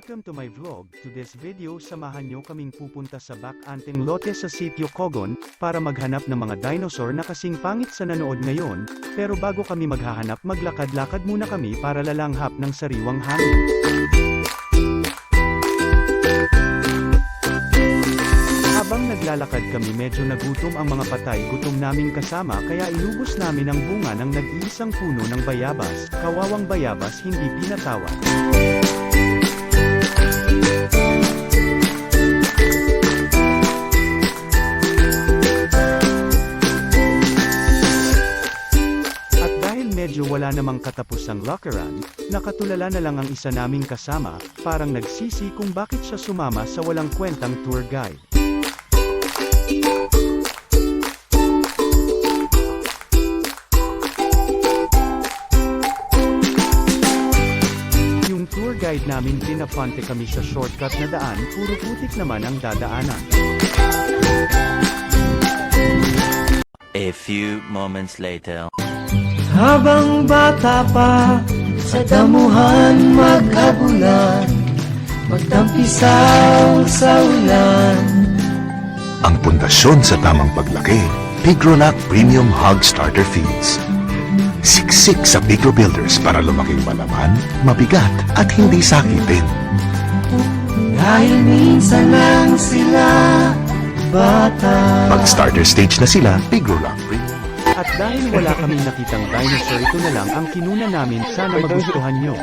Welcome to my vlog. To this video, samahan nyo kaming pupunta sa Bakanting Lote sa Sitio Cogon, para maghanap ng mga dinosaur na kasing pangit sa nanood ngayon, pero bago kami maghahanap maglakad-lakad muna kami para lalanghap ng sariwang hangin. Habang naglalakad kami medyo nagutom ang mga patay gutom naming kasama kaya inubos namin ang bunga ng nag-iisang puno ng bayabas. Kawawang bayabas hindi pinatawad. At dahil medyo wala namang katapusang lockeran, nakatulala na lang ang isa naming kasama, parang nagsisi kung bakit siya sumama sa walang kwentang tour guide. Tour guide namin pinapunte kami sa shortcut na daan, puro putik naman ang dadaanan. A few moments later. Habang bata pa, sa damuhan magkabulan, magtampisaw sa ulan. Ang pundasyon sa tamang paglaki, Pigrolac Premium Hog Starter Feeds. Siksik sa Pigro Builders para lumaking malaman, mabigat at hindi sakitin. Dahil minsan lang sila bata. Pag starter stage na sila, Pigrolac Premium. At dahil wala kaming nakitang dinosaur, ito na lang ang kinuna namin, sana magustuhan nyo.